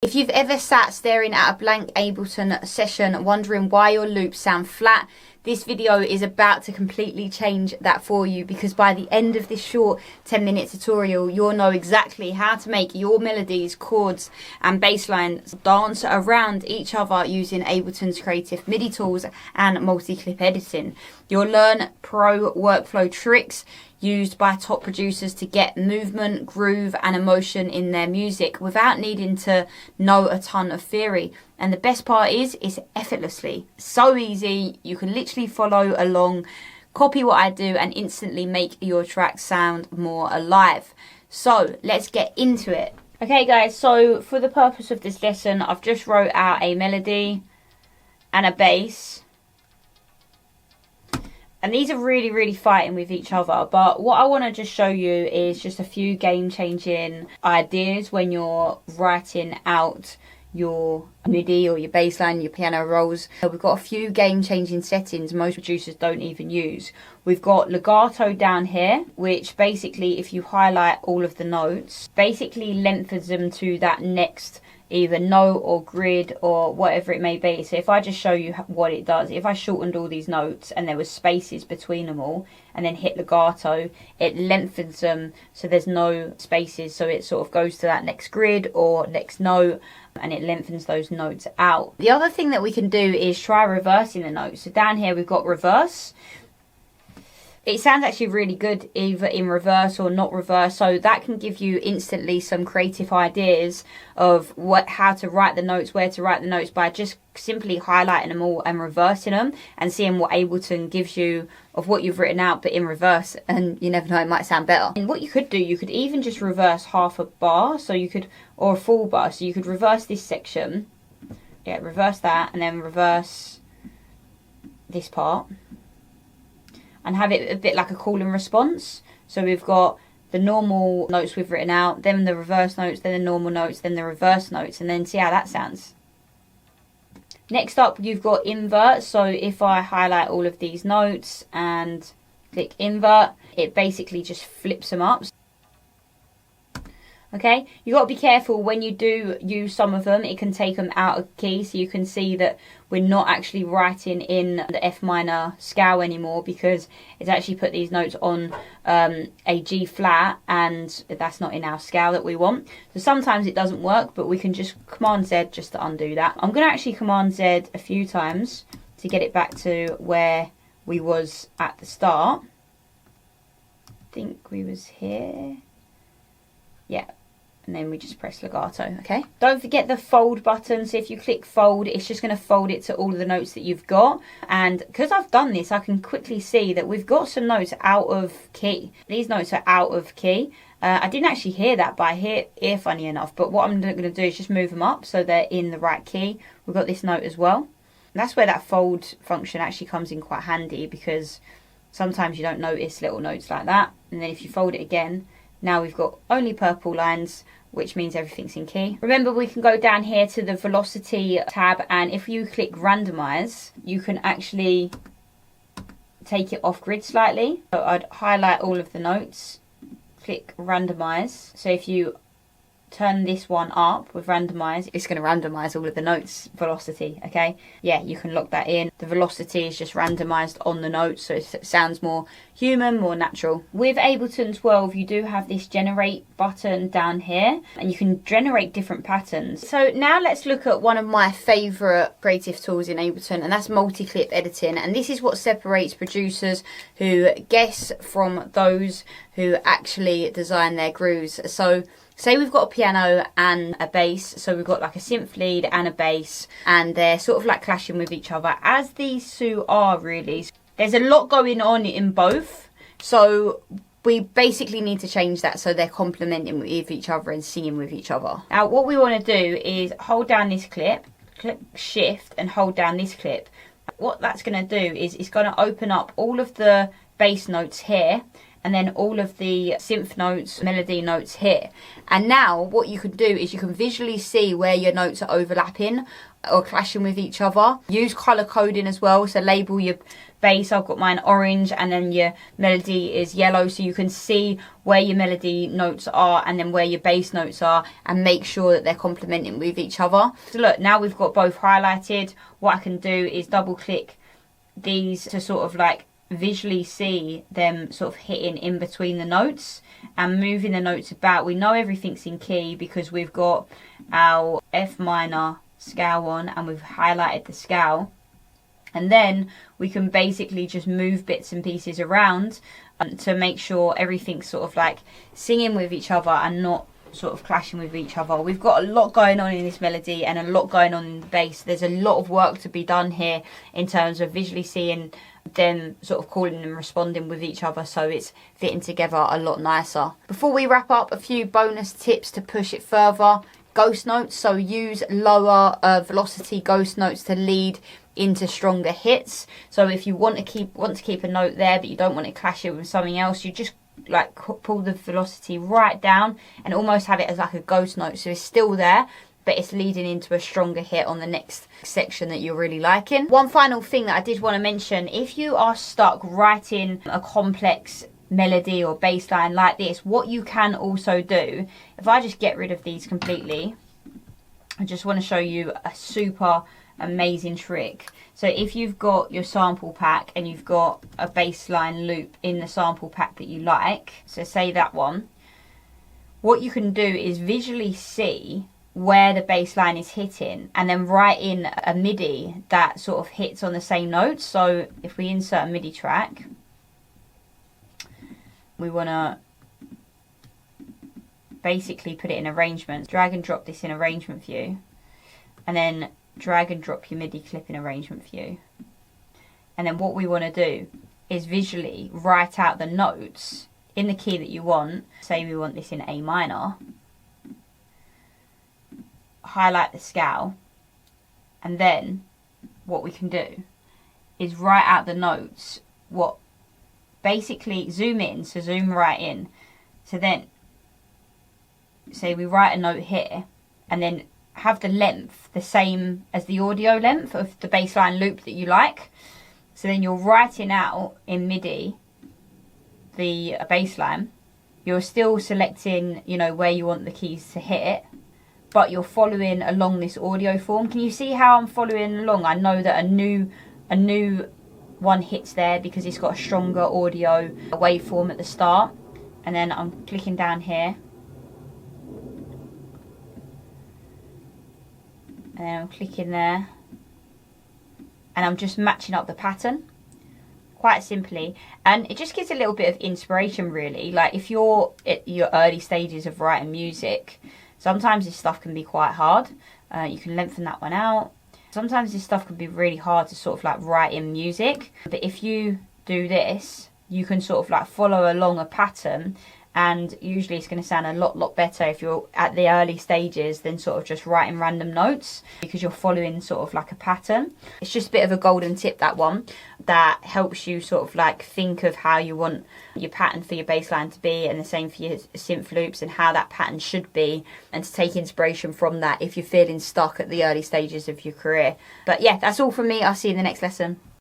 If you've ever sat staring at a blank Ableton session wondering why your loops sound flat, this video is about to completely change that for you, because by the end of this short 10-minute tutorial, you'll know exactly how to make your melodies, chords and bass lines dance around each other using Ableton's creative MIDI tools and multi-clip editing. You'll learn pro workflow tricks used by top producers to get movement, groove and emotion in their music without needing to know a ton of theory. And the best part is, it's effortlessly. So easy, you can literally follow along, copy what I do and instantly make your track sound more alive. So let's get into it. Okay guys, so for the purpose of this lesson, I've just wrote out a melody and a bass. And these are really fighting with each other. But what I want to just show you is just a few game-changing ideas when you're writing out your MIDI or your bass line, your piano rolls. So we've got a few game-changing settings most producers don't even use. We've got legato down here, which basically, if you highlight all of the notes, basically lengthens them to that next either note or grid or whatever it may be. So if I just show you what it does, if I shortened all these notes and there was spaces between them all and then hit legato, it lengthens them so there's no spaces, so it sort of goes to that next grid or next note and it lengthens those notes out. The other thing that we can do is try reversing the notes. So down here we've got reverse. It sounds actually really good either in reverse or not reverse, so that can give you instantly some creative ideas of how to write the notes, where to write the notes, by just simply highlighting them all and reversing them and seeing what Ableton gives you of what you've written out but in reverse, and you never know, it might sound better. And what you could do, you could even just reverse half a bar, so you could, or a full bar, so you could reverse this section, yeah, reverse that and then reverse this part and have it a bit like a call and response. So we've got the normal notes we've written out, then the reverse notes, then the normal notes, then the reverse notes, and then see how that sounds. Next up, you've got invert. So if I highlight all of these notes and click invert, it basically just flips them up. Okay, you got to be careful when you do use some of them, it can take them out of key, so you can see that we're not actually writing in the F minor scale anymore, because it's actually put these notes on a G flat and that's not in our scale that we want. So sometimes it doesn't work, but we can just Command Z just to undo that. I'm going to actually Command Z a few times to get it back to where we was at the start. I think we was here. Yeah. And then we just press legato, okay? Don't forget the fold button. So if you click fold, it's just going to fold it to all of the notes that you've got. And because I've done this, I can quickly see that we've got some notes out of key. These notes are out of key. I didn't actually hear that, but I hear funny enough. But what I'm going to do is just move them up so they're in the right key. We've got this note as well. And that's where that fold function actually comes in quite handy, because sometimes you don't notice little notes like that. And then if you fold it again, now we've got only purple lines, which means everything's in key. Remember, we can go down here to the velocity tab, and if you click randomize, you can actually take it off grid slightly. So I'd highlight all of the notes, click randomize. So if you turn this one up with randomize, it's going to randomize all of the notes velocity, okay? Yeah, you can lock that in. The velocity is just randomized on the notes, so it sounds more human, more natural. With Ableton 12, you do have this generate button down here, and you can generate different patterns. So now let's look at one of my favorite creative tools in Ableton, and that's multi-clip editing. And this is what separates producers who guess from those who actually design their grooves. So say we've got a piano and a bass, so we've got like a synth lead and a bass, and they're sort of like clashing with each other, as these two are really. There's a lot going on in both, so we basically need to change that so they're complementing with each other and singing with each other. Now what we want to do is hold down this clip, click shift and hold down this clip. What that's going to do is it's going to open up all of the bass notes here, and then all of the synth notes, melody notes here. And now what you can do is you can visually see where your notes are overlapping or clashing with each other. Use color coding as well, so label your bass, I've got mine orange, and then your melody is yellow, so you can see where your melody notes are and then where your bass notes are, and make sure that they're complementing with each other. So look, now we've got both highlighted. What I can do is double click these to sort of like visually see them sort of hitting in between the notes and moving the notes about. We know everything's in key because we've got our F minor scale on and we've highlighted the scale, and then we can basically just move bits and pieces around to make sure everything's sort of like singing with each other and not sort of clashing with each other. We've got a lot going on in this melody and a lot going on in the bass. There's a lot of work to be done here in terms of visually seeing them sort of calling and responding with each other, so it's fitting together a lot nicer. Before we wrap up, a few bonus tips to push it further. Ghost notes, so use lower velocity ghost notes to lead into stronger hits. So if you want to keep a note there but you don't want to clash it with something else, you just like pull the velocity right down and almost have it as like a ghost note, so it's still there but it's leading into a stronger hit on the next section that you're really liking. One final thing that I did want to mention, if you are stuck writing a complex melody or bass line like this, what you can also do, if I just get rid of these completely, I just want to show you a super amazing trick. So if you've got your sample pack and you've got a bass line loop in the sample pack that you like, so say that one, what you can do is visually see where the bass line is hitting and then write in a MIDI that sort of hits on the same notes. So if we insert a MIDI track, we want to basically put it in arrangement. Drag and drop this in arrangement view, and then drag and drop your MIDI clip in arrangement view. And then what we want to do is visually write out the notes in the key that you want. Say we want this in A minor. Highlight the scale, and then what we can do is write out the notes, what basically zoom in, so zoom right in. So then say we write a note here and then have the length the same as the audio length of the bassline loop that you like. So then you're writing out in MIDI the bassline. You're still selecting, you know, where you want the keys to hit, but you're following along this audio form. Can you see how I'm following along? I know that a new one hits there because it's got a stronger audio waveform at the start. And then I'm clicking down here. And then I'm clicking there. And I'm just matching up the pattern. Quite simply. And it just gives a little bit of inspiration really. Like if you're at your early stages of writing music, sometimes this stuff can be quite hard. You can lengthen that one out. Sometimes this stuff can be really hard to sort of like write in music. But if you do this, you can sort of like follow along a pattern, and usually it's going to sound a lot better if you're at the early stages than sort of just writing random notes, because you're following sort of like a pattern. It's just a bit of a golden tip, that one, that helps you sort of like think of how you want your pattern for your bass line to be, and the same for your synth loops, and how that pattern should be, and to take inspiration from that if you're feeling stuck at the early stages of your career. But yeah, that's all from me. I'll see you in the next lesson.